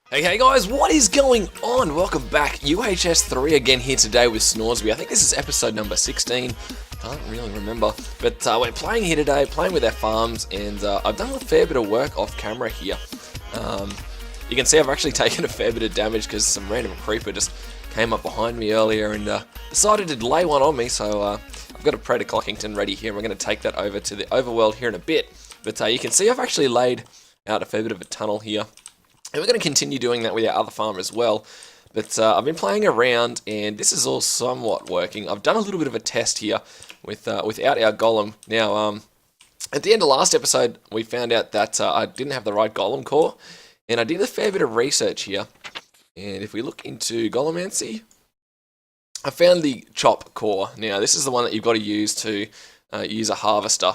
Hey guys, what is going on? Welcome back. UHS3 again here today with Snoresby. I think this is episode number 16. I don't really remember. But we're playing here today, playing with our farms, and I've done a fair bit of work off camera here. You can see I've actually taken a fair bit of damage because some random creeper just came up behind me earlier and decided to lay one on me. So I've got a Predator Clockington ready here, and we're going to take that over to the overworld here in a bit. But you can see I've actually laid out a fair bit of a tunnel here. And we're going to continue doing that with our other farm as well. But I've been playing around, and this is all somewhat working. I've done a little bit of a test here without our golem. Now, at the end of last episode, we found out that I didn't have the right golem core. And I did a fair bit of research here. And if we look into golemancy, I found the chop core. Now, this is the one that you've got to use a harvester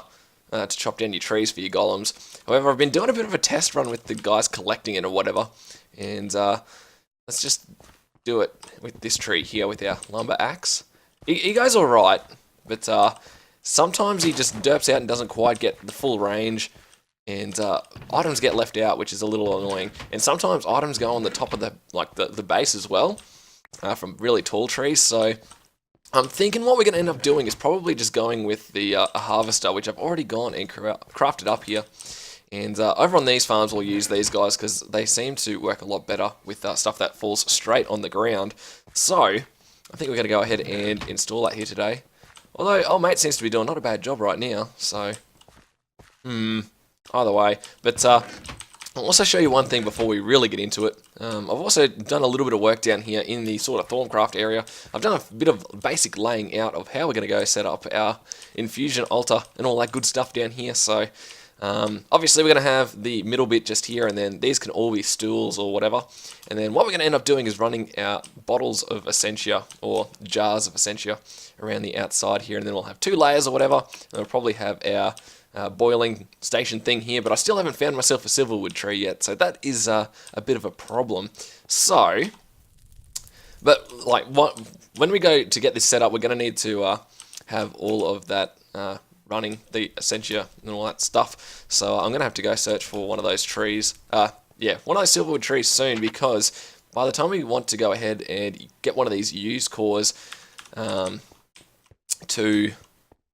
to chop down your trees for your golems. However, I've been doing a bit of a test run with the guys collecting it or whatever, and let's just do it with this tree here with our lumber axe. He goes alright, but sometimes he just derps out and doesn't quite get the full range, and items get left out, which is a little annoying. And sometimes items go on the top of the base as well, from really tall trees, so I'm thinking what we're going to end up doing is probably just going with the a harvester, which I've already gone and crafted up here. And over on these farms, we'll use these guys because they seem to work a lot better with stuff that falls straight on the ground. So, I think we're going to go ahead and install that here today. Although, old mate seems to be doing not a bad job right now, so either way. But I'll also show you one thing before we really get into it. I've also done a little bit of work down here in the sort of Thorncraft area. I've done a bit of basic laying out of how we're going to go set up our infusion altar and all that good stuff down here. So obviously we're going to have the middle bit just here, and then these can all be stools or whatever. And then what we're going to end up doing is running our bottles of Essentia, or jars of Essentia, around the outside here. And then we'll have 2 layers or whatever. And we'll probably have our boiling station thing here, but I still haven't found myself a silverwood tree yet, so that is a bit of a problem. So, but like when we go to get this set up, we're going to need to have all of that running, the Essentia and all that stuff. So I'm going to have to go search for one of those trees. Yeah, one of those silverwood trees soon, because by the time we want to go ahead and get one of these used cores to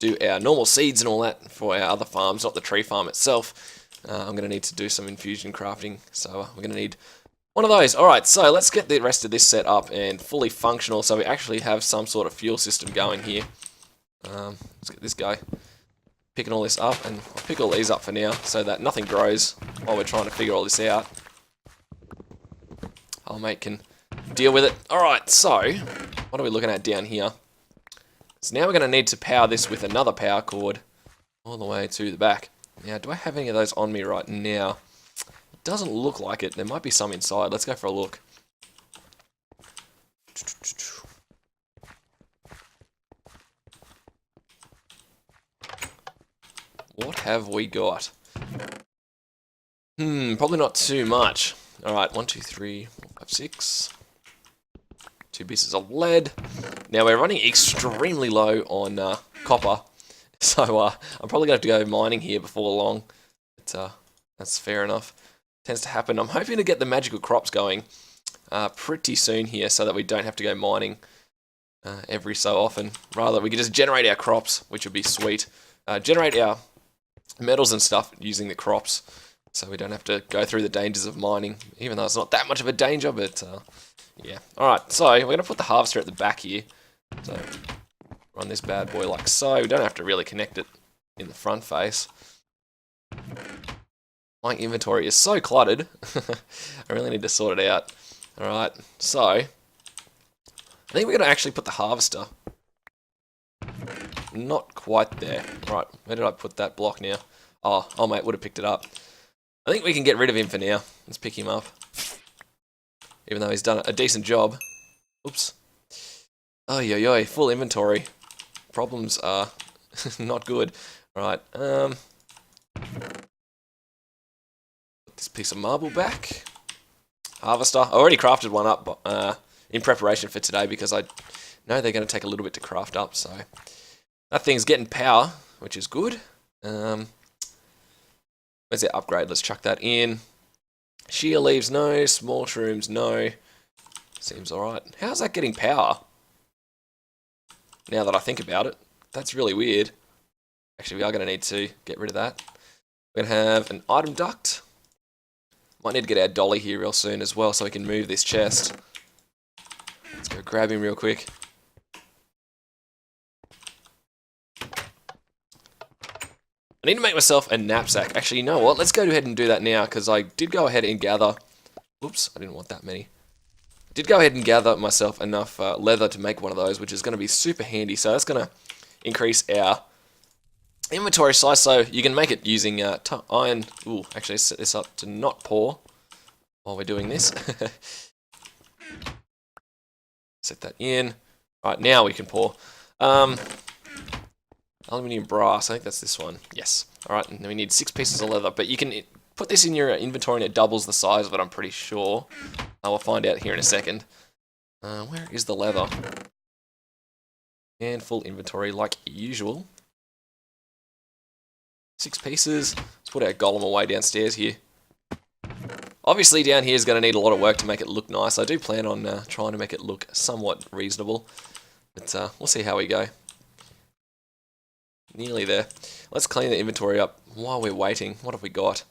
do our normal seeds and all that for our other farms, not the tree farm itself, I'm going to need to do some infusion crafting, so we're going to need one of those. Alright, so let's get the rest of this set up and fully functional, so we actually have some sort of fuel system going here. Let's get this guy picking all this up, and I'll pick all these up for now, so that nothing grows while we're trying to figure all this out. Old mate can deal with it. Alright, so what are we looking at down here? So now we're going to need to power this with another power cord all the way to the back. Now, do I have any of those on me right now? It doesn't look like it. There might be some inside. Let's go for a look. What have we got? Probably not too much. Alright, 1, 2, 3, 4, 5, 6. 2 pieces of lead. Now we're running extremely low on copper, so I'm probably going to have to go mining here before long. But that's fair enough. Tends to happen. I'm hoping to get the magical crops going pretty soon here, so that we don't have to go mining every so often. Rather, we can just generate our crops, which would be sweet. Generate our metals and stuff using the crops, so we don't have to go through the dangers of mining, even though it's not that much of a danger, but yeah. Alright, so we're going to put the harvester at the back here. So, run this bad boy like so. We don't have to really connect it in the front face. My inventory is so cluttered. I really need to sort it out. Alright, so I think we're going to actually put the harvester. Not quite there. Right, where did I put that block now? Oh mate would have picked it up. I think we can get rid of him for now. Let's pick him up. Even though he's done a decent job. Oops. Oh, yo, full inventory. Problems are not good. Right, put this piece of marble back. Harvester. I already crafted one up in preparation for today, because I know they're going to take a little bit to craft up, so that thing's getting power, which is good. Where's our upgrade? Let's chuck that in. Sheer leaves, no. Small shrooms, no. Seems alright. How's that getting power? Now that I think about it. That's really weird. Actually, we are going to need to get rid of that. We're going to have an item duct. Might need to get our dolly here real soon as well so we can move this chest. Let's go grab him real quick. I need to make myself a knapsack. Actually, you know what? Let's go ahead and do that now because I did go ahead and gather... Oops, I didn't want that many. I did go ahead and gather myself enough leather to make one of those, which is going to be super handy. So that's going to increase our inventory size, so you can make it using iron. Ooh, actually set this up to not pour while we're doing this. Set that in. Right, now we can pour. Aluminium brass, I think that's this one. Yes. Alright, and then we need 6 pieces of leather, but you can put this in your inventory and it doubles the size of it, I'm pretty sure. We'll find out here in a second. Where is the leather? And full inventory like usual. 6 pieces. Let's put our golem away downstairs here. Obviously down here is going to need a lot of work to make it look nice. I do plan on trying to make it look somewhat reasonable. But we'll see how we go. Nearly there. Let's clean the inventory up while we're waiting. What have we got?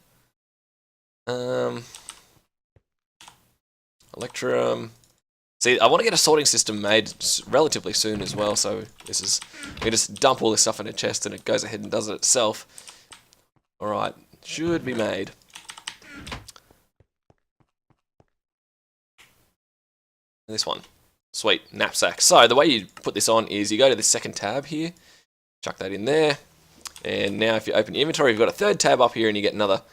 Electrum. See, I want to get a sorting system made relatively soon as well, so this is... We just dump all this stuff in a chest and it goes ahead and does it itself. Alright, should be made. This one. Sweet, knapsack. So, the way you put this on is you go to the second tab here, chuck that in there, and now if you open your inventory, you've got a third tab up here and you get another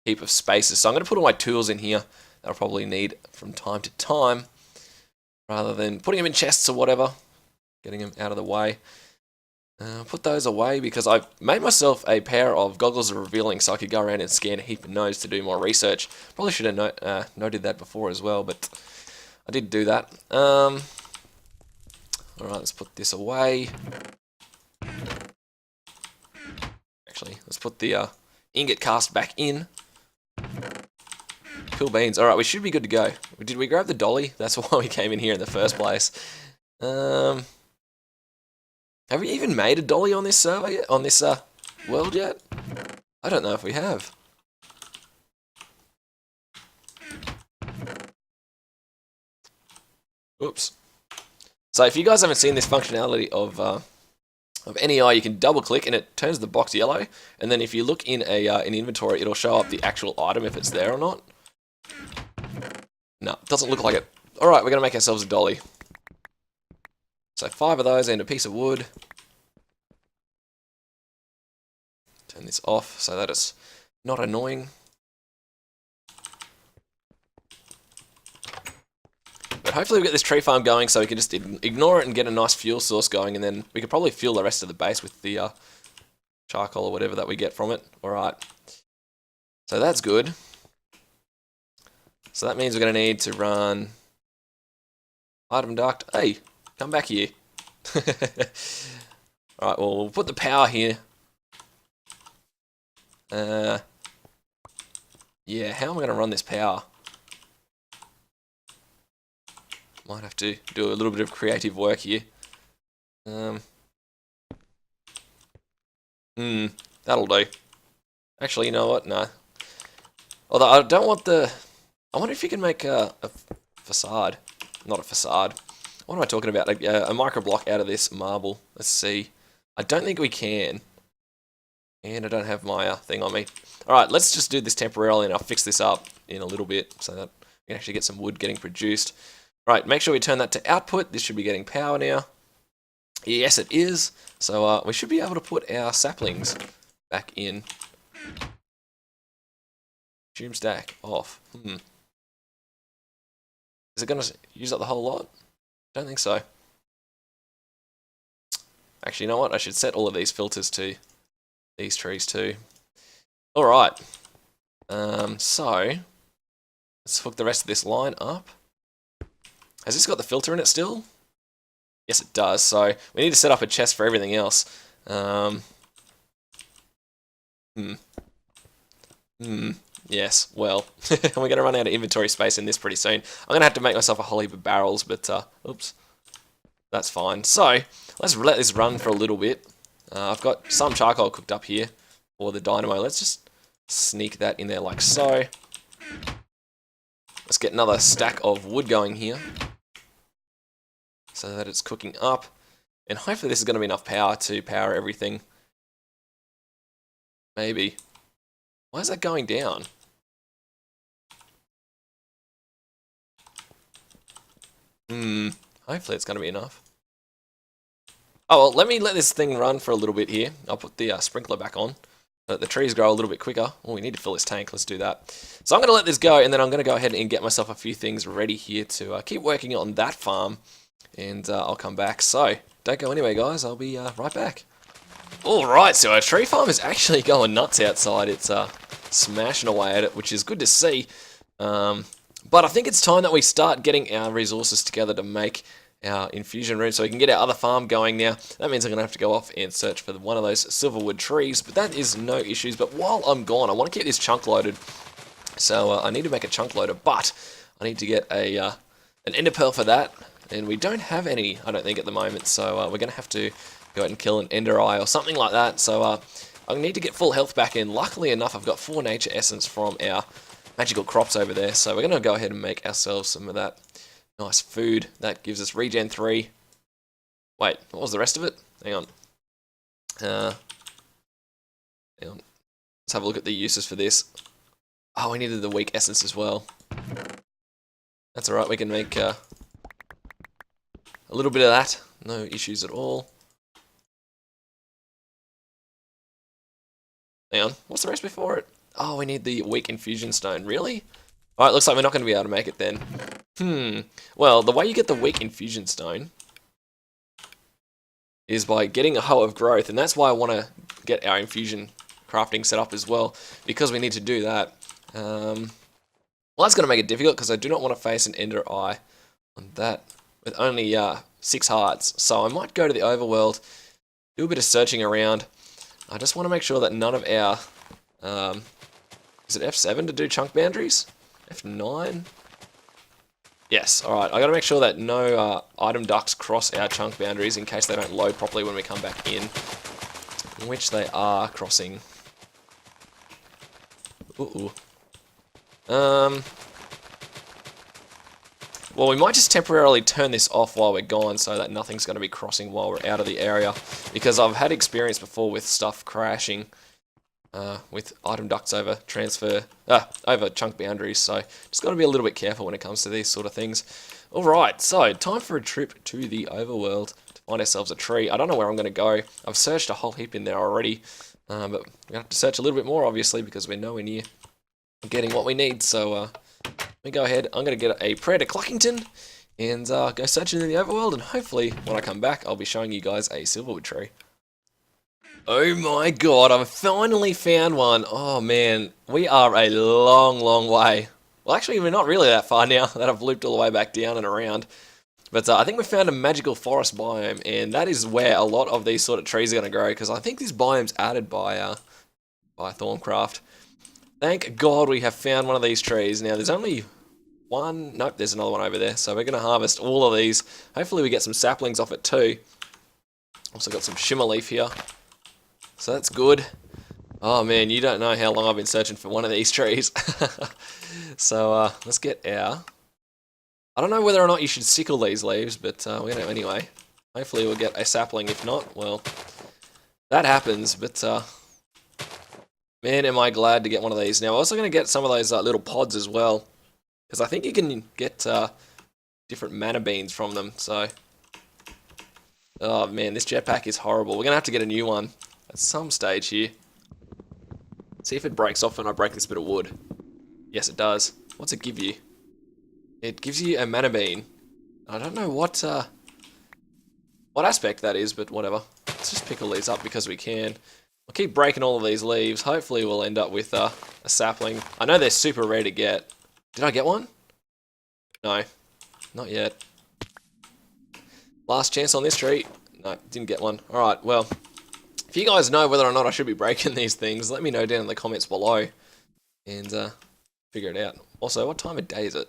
heap of spaces. So I'm going to put all my tools in here that I'll probably need from time to time, rather than putting them in chests or whatever, getting them out of the way. Put those away because I've made myself a pair of goggles of revealing so I could go around and scan a heap of nodes to do more research. Probably should have noted that before as well, but I did do that. Alright, let's put this away. Actually, let's put the ingot cast back in. Cool beans. Alright, we should be good to go. Did we grab the dolly? That's why we came in here in the first place. Have we even made a dolly on this server yet? On this world yet? I don't know if we have. Oops. So if you guys haven't seen this functionality of NEI, you can double click and it turns the box yellow, and then if you look in an inventory, it'll show up the actual item if it's there or not. No, it doesn't look like it. Alright, we're going to make ourselves a dolly. So 5 of those and a piece of wood. Turn this off so that it's not annoying. But hopefully we get this tree farm going so we can just ignore it and get a nice fuel source going, and then we could probably fuel the rest of the base with the charcoal or whatever that we get from it. Alright. So that's good. So that means we're going to need to run item duct. Hey, come back here. Alright, well, we'll put the power here. Yeah, how am I going to run this power? Might have to do a little bit of creative work here. That'll do. Actually, you know what? No. Although I don't want the... I wonder if you can make a facade. Not a facade. What am I talking about? A micro block out of this marble. Let's see. I don't think we can. And I don't have my thing on me. Alright, let's just do this temporarily and I'll fix this up in a little bit so that we can actually get some wood getting produced. Right, make sure we turn that to output. This should be getting power now. Yes, it is. So we should be able to put our saplings back in. Consume stack off. Is it going to use up the whole lot? Don't think so. Actually, you know what? I should set all of these filters to these trees too. Alright. So, let's hook the rest of this line up. Has this got the filter in it still? Yes, it does. So, we need to set up a chest for everything else. Yes, well, we're going to run out of inventory space in this pretty soon. I'm going to have to make myself a whole heap of barrels, but, oops, that's fine. So, let's let this run for a little bit. I've got some charcoal cooked up here for the dynamo. Let's just sneak that in there like so. Let's get another stack of wood going here so that it's cooking up. And hopefully this is going to be enough power to power everything. Maybe. Why is that going down? Hopefully it's going to be enough. Oh, well, let me let this thing run for a little bit here. I'll put the sprinkler back on so that the trees grow a little bit quicker. Oh, we need to fill this tank. Let's do that. So I'm going to let this go, and then I'm going to go ahead and get myself a few things ready here to keep working on that farm, and I'll come back. So, don't go anywhere, guys. I'll be right back. Alright, so our tree farm is actually going nuts outside. It's smashing away at it, which is good to see. But I think it's time that we start getting our resources together to make our infusion room so we can get our other farm going now. That means I'm going to have to go off and search for one of those silverwood trees, but that is no issues. But while I'm gone, I want to keep this chunk loaded. So I need to make a chunk loader, but I need to get an ender pearl for that. And we don't have any, I don't think, at the moment. So we're going to have to go ahead and kill an ender eye or something like that. So I need to get full health back in. Luckily enough, I've got 4 nature essence from our magical crops over there. So we're going to go ahead and make ourselves some of that nice food. That gives us regen 3. Wait, what was the rest of it? Hang on. Hang on. Let's have a look at the uses for this. Oh, we needed the weak essence as well. That's alright, we can make a little bit of that. No issues at all. Hang on, what's the recipe for it? Oh, we need the weak infusion stone. Really? Alright, looks like we're not going to be able to make it then. Well, the way you get the weak infusion stone is by getting a hoe of growth, and that's why I want to get our infusion crafting set up as well, because we need to do that. Well, that's going to make it difficult, because I do not want to face an ender eye on that with only 6 hearts. So I might go to the overworld, do a bit of searching around. I just want to make sure that none of our... is it F7 to do chunk boundaries? F9? Yes, alright. I gotta make sure that no item ducts cross our chunk boundaries in case they don't load properly when we come back in. Which they are crossing. Ooh. Well, we might just temporarily turn this off while we're gone so that nothing's going to be crossing while we're out of the area. Because I've had experience before with stuff crashing. With item ducts over over chunk boundaries, so just got to be a little bit careful when it comes to these sort of things. Alright, so time for a trip to the overworld to find ourselves a tree. I don't know where I'm going to go. I've searched a whole heap in there already, but we're going to have to search a little bit more, obviously, because we're nowhere near getting what we need. So let me go ahead. I'm going to get a prayer to Cluckington and go searching in the overworld, and hopefully when I come back I'll be showing you guys a silverwood tree. Oh my god, I've finally found one. Oh man, we are a long, long way. Well, actually, we're not really that far now that I've looped all the way back down and around. But I think we found a magical forest biome, and that is where a lot of these sort of trees are going to grow, because I think this biome's added by Thorncraft. Thank god we have found one of these trees. Now, there's only one... Nope, there's another one over there. So we're going to harvest all of these. Hopefully we get some saplings off it too. Also got some shimmer leaf here. So that's good. Oh man, you don't know how long I've been searching for one of these trees. So let's get our... I don't know whether or not you should sickle these leaves, but we're going to anyway. Hopefully we'll get a sapling. If not, well, that happens. But man, am I glad to get one of these. Now, I'm also going to get some of those little pods as well, because I think you can get different mana beans from them. So, oh man, this jetpack is horrible. We're going to have to get a new one at some stage here. See if it breaks off when I break this bit of wood. Yes, it does. What's it give you? It gives you a mana bean. I don't know what aspect that is, but whatever. Let's just pick all these up because we can. I'll keep breaking all of these leaves. Hopefully we'll end up with a sapling. I know they're super rare to get. Did I get one? No, not yet. Last chance on this tree. No, didn't get one. Alright, well, if you guys know whether or not I should be breaking these things, let me know down in the comments below. and figure it out. Also, what time of day is it?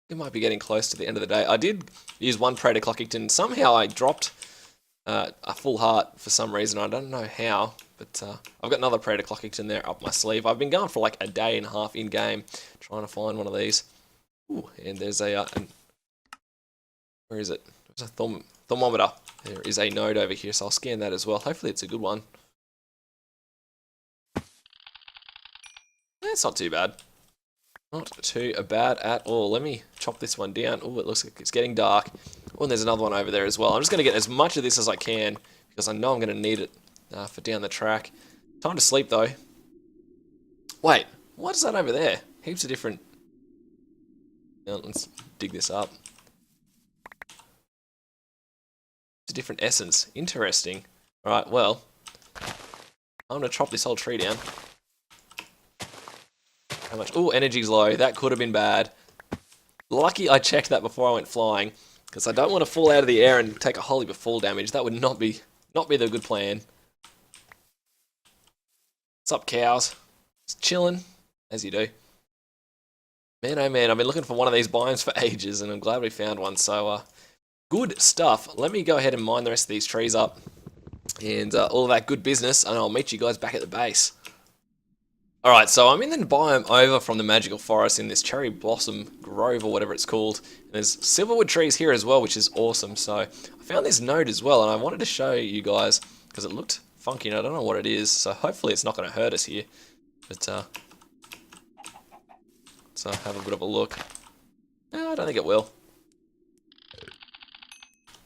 It might be getting close to the end of the day. I did use one Praetor Clockington. Somehow I dropped a full heart for some reason. I don't know how, but I've got another Praetor Clockington there up my sleeve. I've been going for like a day and a half in game trying to find one of these. Ooh, and there's a where is it? There's a thermometer. There is a node over here, so I'll scan that as well. Hopefully it's a good one. It's not too bad. Not too bad at all. Let me chop this one down. Oh, it looks like it's getting dark. Oh, and there's another one over there as well. I'm just going to get as much of this as I can because I know I'm going to need it for down the track. Time to sleep, though. Wait, what is that over there? Heaps of different... Now, let's dig this up. It's a different essence. Interesting. Alright, well, I'm going to chop this whole tree down. How much? Oh, energy's low. That could have been bad. Lucky I checked that before I went flying, because I don't want to fall out of the air and take a whole heap of fall damage. That would not be the good plan. What's up, cows? Just chilling, as you do. Man, oh man, I've been looking for one of these biomes for ages, and I'm glad we found one. So, good stuff. Let me go ahead and mine the rest of these trees up, and all of that good business, and I'll meet you guys back at the base. Alright, so I'm in the biome over from the magical forest in this cherry blossom grove or whatever it's called. And there's silverwood trees here as well, which is awesome. So I found this node as well, and I wanted to show you guys because it looked funky and I don't know what it is. So hopefully it's not going to hurt us here. But let's have a bit of a look. No, I don't think it will.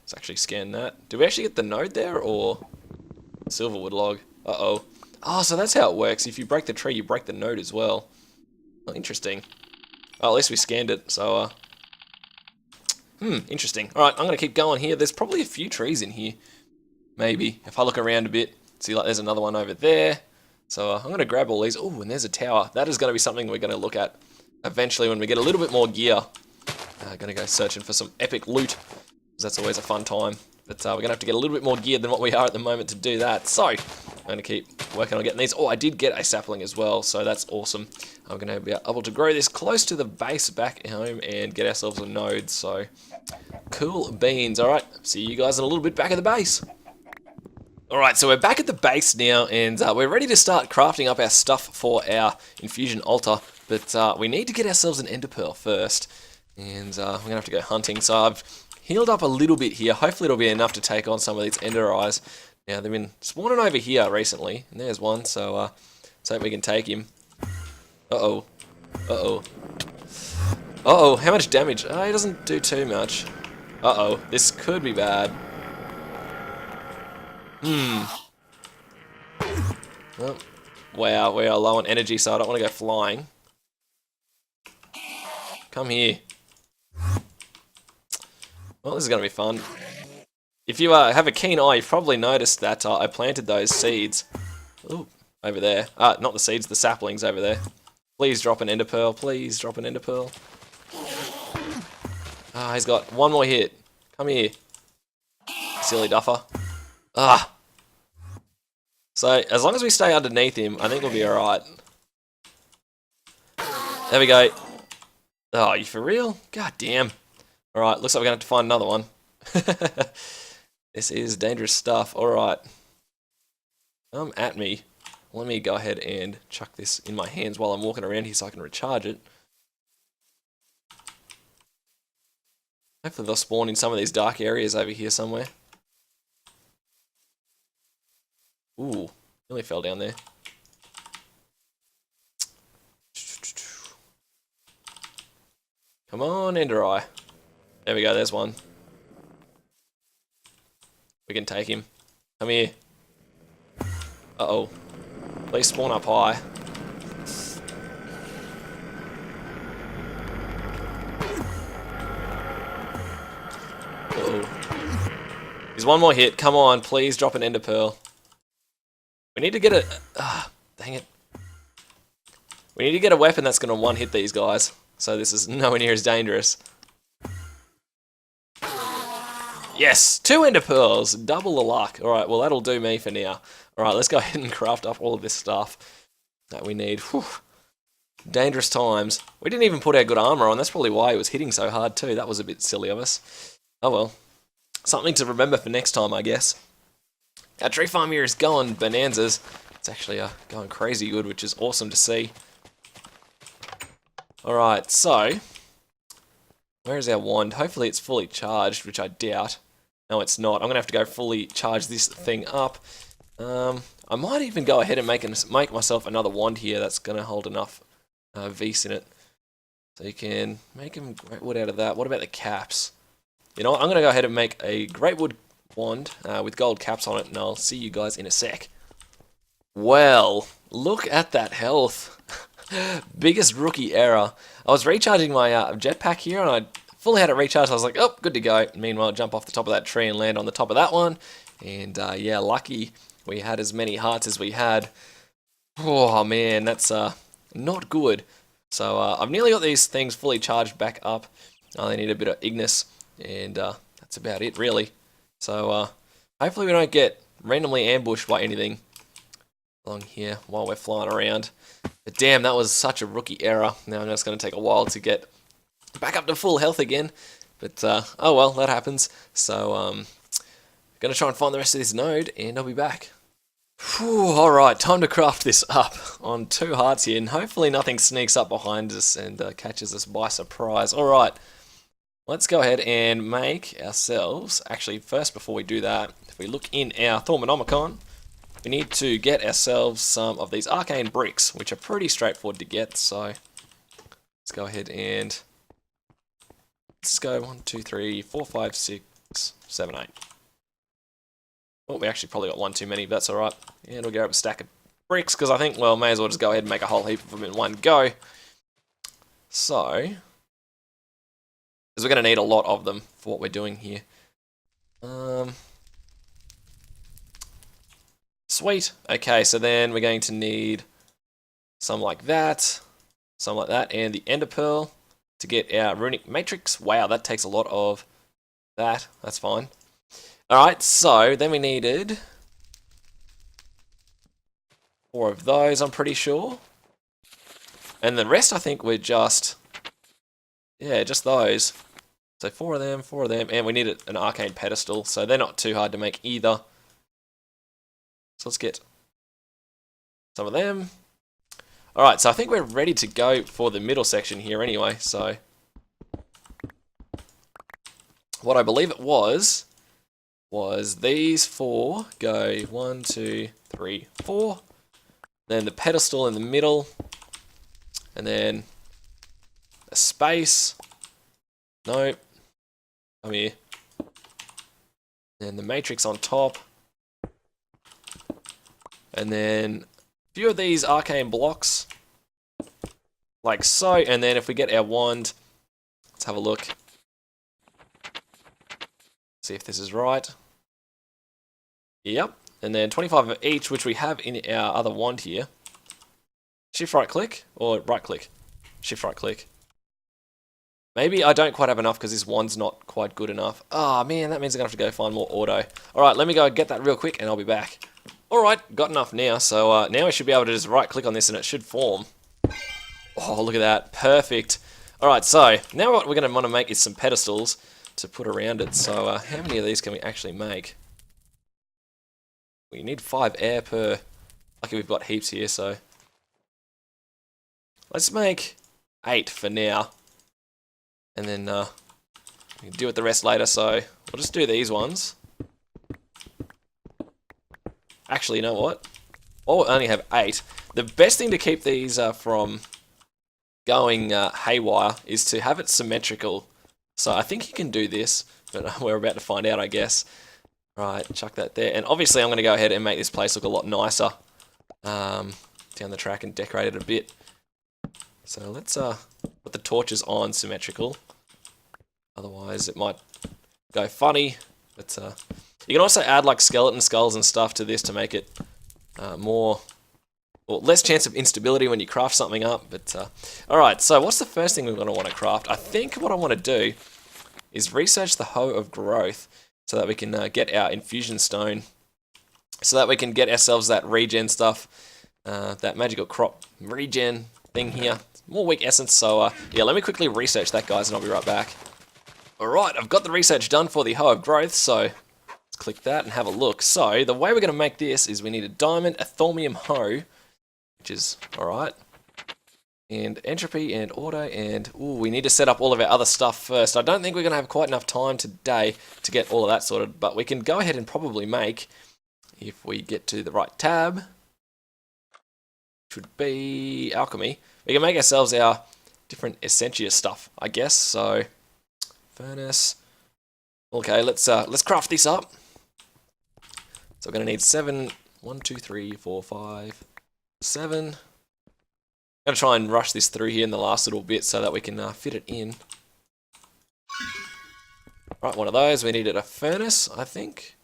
Let's actually scan that. Do we actually get the node there or silverwood log? Uh-oh. Oh, so that's how it works. If you break the tree, you break the node as well. Oh, interesting. Oh, at least we scanned it, so, interesting. Alright, I'm going to keep going here. There's probably a few trees in here. Maybe. If I look around a bit. See, like, there's another one over there. So, I'm going to grab all these. Oh, and there's a tower. That is going to be something we're going to look at eventually when we get a little bit more gear. Going to go searching for some epic loot, because that's always a fun time. But we're going to have to get a little bit more gear than what we are at the moment to do that. So, I'm going to keep working on getting these. Oh, I did get a sapling as well, so that's awesome. I'm going to be able to grow this close to the base back home and get ourselves a node. So, cool beans. Alright, see you guys in a little bit back at the base. Alright, so we're back at the base now, and we're ready to start crafting up our stuff for our infusion altar. But we need to get ourselves an ender pearl first. And we're going to have to go hunting. So I've healed up a little bit here. Hopefully it'll be enough to take on some of these ender eyes. Now, they've been spawning over here recently. And there's one, so let's hope we can take him. Uh-oh. Uh-oh. Uh-oh, how much damage? Oh, he doesn't do too much. Uh-oh, this could be bad. Well, wow, we are low on energy, so I don't want to go flying. Come here. Well, this is going to be fun. If you have a keen eye, you've probably noticed that I planted those seeds. Ooh, over there. Not the seeds, the saplings over there. Please drop an ender pearl. Please drop an ender pearl. He's got one more hit. Come here. Silly duffer. So, as long as we stay underneath him, I think we'll be alright. There we go. Oh, you for real? God damn. Alright, looks like we're going to have to find another one. This is dangerous stuff. Alright. Come at me. Let me go ahead and chuck this in my hands while I'm walking around here so I can recharge it. Hopefully they'll spawn in some of these dark areas over here somewhere. Ooh, nearly fell down there. Come on, Ender Eye. There we go, there's one. We can take him. Come here. Uh-oh. Please spawn up high. Uh-oh. There's one more hit. Come on, please drop an Ender Pearl. We need to get a... dang it. We need to get a weapon that's going to one-hit these guys. So this is nowhere near as dangerous. Yes! 2 ender pearls! Double the luck. Alright, well that'll do me for now. Alright, let's go ahead and craft up all of this stuff that we need. Whew. Dangerous times. We didn't even put our good armor on. That's probably why he was hitting so hard too. That was a bit silly of us. Oh well. Something to remember for next time, I guess. Our tree farm here is going bonanzas. It's actually going crazy good, which is awesome to see. Alright, so... where is our wand? Hopefully it's fully charged, which I doubt. No, it's not. I'm going to have to go fully charge this thing up. I might even go ahead and make myself another wand here that's going to hold enough V's in it. So you can make them great wood out of that. What about the caps? You know what? I'm going to go ahead and make a great wood wand with gold caps on it, and I'll see you guys in a sec. Well, look at that health. Biggest rookie error. I was recharging my jetpack here, and I fully had it recharged. I was like, oh, good to go. Meanwhile, jump off the top of that tree and land on the top of that one. And yeah, lucky we had as many hearts as we had. Oh man, that's not good. So I've nearly got these things fully charged back up. I only need a bit of Ignis, and that's about it really. So hopefully we don't get randomly ambushed by anything along here while we're flying around. But damn, that was such a rookie error. Now it's going to take a while to get back up to full health again. But oh well, that happens. So going to try and find the rest of this node, and I'll be back. Alright, time to craft this up on 2 hearts here, and hopefully nothing sneaks up behind us and catches us by surprise. Alright, let's go ahead and make ourselves, actually first before we do that, if we look in our Thaumonomicon, we need to get ourselves some of these arcane bricks, which are pretty straightforward to get, so let's go ahead and let's go 1, 2, 3, 4, 5, 6, 7, 8. Oh, we actually probably got one too many, but that's alright. And we'll grab a stack of bricks, because I think, well, may as well just go ahead and make a whole heap of them in one go. So, because we're going to need a lot of them for what we're doing here. Sweet. Okay, so then we're going to need some like that, and the ender pearl to get our runic matrix. Wow, that takes a lot of that. That's fine. Alright, so then we needed 4 of those, I'm pretty sure. And the rest, I think, were just, yeah, just those. So 4 of them, and we needed an arcane pedestal, so they're not too hard to make either. So let's get some of them. Alright, so I think we're ready to go for the middle section here anyway, so what I believe it was these 4 go 1, 2, 3, 4. Then the pedestal in the middle, and then a space. Nope. Come here. And the matrix on top. And then a few of these arcane blocks, like so. And then if we get our wand, let's have a look. See if this is right. Yep. And then 25 of each, which we have in our other wand here. Shift right click, or right click? Shift right click. Maybe I don't quite have enough because this wand's not quite good enough. Ah, man, that means I'm going to have to go find more auto. Alright, let me go get that real quick and I'll be back. Alright, got enough now, so now we should be able to just right click on this and it should form. Oh, look at that. Perfect. Alright, so now what we're going to want to make is some pedestals to put around it. So how many of these can we actually make? We need 5 air per. Lucky we've got heaps here, so let's make 8 for now, and then we can deal with the rest later. So we'll just do these ones. Actually, you know what? While we only have 8, the best thing to keep these from going haywire is to have it symmetrical. So I think you can do this, but we're about to find out, I guess. Right, chuck that there. And obviously I'm going to go ahead and make this place look a lot nicer down the track and decorate it a bit. So let's put the torches on symmetrical. Otherwise it might go funny. But you can also add like skeleton skulls and stuff to this to make it more, or less chance of instability when you craft something up. But alright, so what's the first thing we're going to want to craft? I think what I want to do is research the Hoe of Growth so that we can get our infusion stone, so that we can get ourselves that regen stuff, that magical crop regen thing here. More weak essence, so yeah, let me quickly research that, guys, and I'll be right back. Alright, I've got the research done for the Hoe of Growth, so let's click that and have a look. So, the way we're going to make this is we need a diamond, a thaumium hoe, which is alright, and entropy and auto, and we need to set up all of our other stuff first. I don't think we're going to have quite enough time today to get all of that sorted, but we can go ahead and probably make, if we get to the right tab, which would be alchemy, we can make ourselves our different essentia stuff, I guess. So furnace. Okay, let's craft this up. So we're gonna need 7. 1, 2, 3, 4, 5, 7. I'm gonna try and rush this through here in the last little bit so that we can fit it in. Right, one of those. We needed a furnace, I think.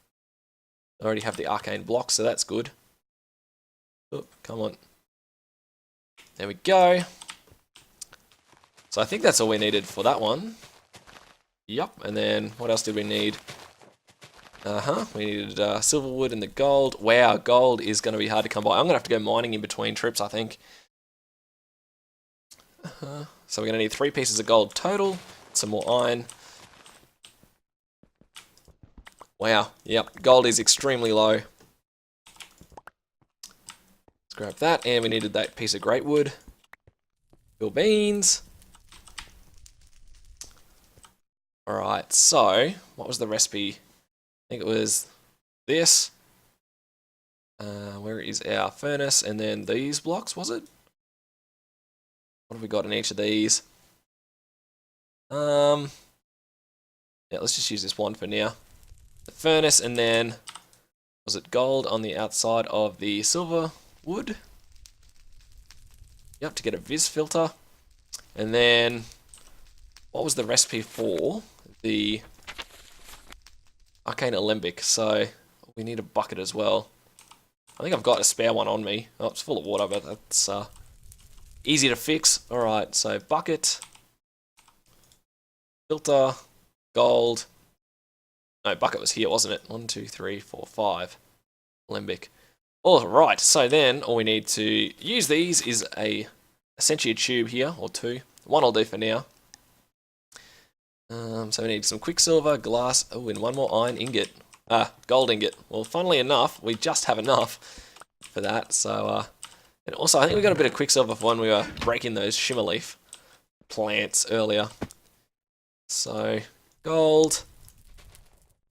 I already have the arcane block, so that's good. Oh, come on. There we go. So I think that's all we needed for that one. Yup, and then what else did we need? We needed silverwood and the gold. Wow, gold is going to be hard to come by. I'm going to have to go mining in between trips, I think. So we're going to need 3 pieces of gold total, some more iron. Wow, yep, gold is extremely low. Grab that, and we needed that piece of great wood. Fill beans. Alright, so, what was the recipe? I think it was this. Where is our furnace? And then these blocks, was it? What have we got in each of these? Yeah, let's just use this one for now. The furnace, and then, was it gold on the outside of the silver wood? Yep, to get a vis filter. And then, what was the recipe for the arcane alembic? So, we need a bucket as well. I think I've got a spare one on me. Oh, it's full of water, but that's easy to fix. Alright, so bucket, filter, gold. No, bucket was here, wasn't it? 1, 2, 3, 4, 5. Alembic. Alright, so then all we need to use these is essentially a tube here, or 2. One I'll do for now. So we need some quicksilver, glass, and one more iron ingot. Gold ingot. Well, funnily enough, we just have enough for that. So, and also I think we got a bit of quicksilver for when we were breaking those shimmer leaf plants earlier. So, gold.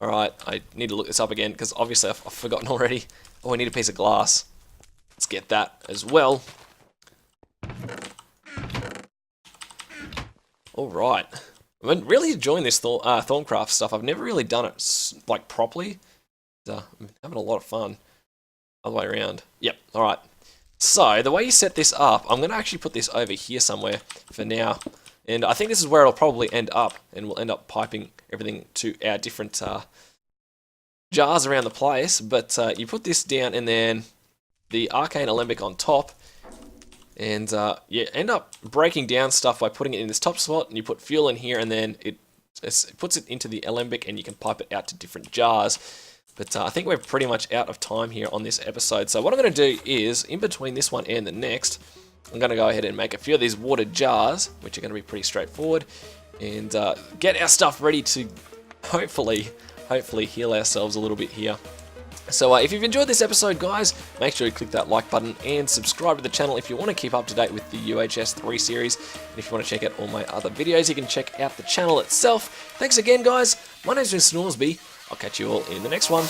Alright, I need to look this up again because obviously I've forgotten already. Oh, I need a piece of glass. Let's get that as well. Alright. I've been really enjoying this Thorncraft stuff. I've never really done it like properly. I'm having a lot of fun. Other way around. Yep, alright. So, the way you set this up, I'm going to actually put this over here somewhere for now. And I think this is where it'll probably end up. And we'll end up piping everything to our different jars around the place. But you put this down and then the arcane alembic on top. And you end up breaking down stuff by putting it in this top slot. And you put fuel in here and then it puts it into the alembic and you can pipe it out to different jars. But I think we're pretty much out of time here on this episode. So what I'm going to do is, in between this one and the next, I'm going to go ahead and make a few of these water jars, which are going to be pretty straightforward, and get our stuff ready to hopefully heal ourselves a little bit here. So if you've enjoyed this episode, guys, make sure you click that like button and subscribe to the channel if you want to keep up to date with the UHS3 series. And if you want to check out all my other videos, you can check out the channel itself. Thanks again, guys. My name's Snoresby. I'll catch you all in the next one.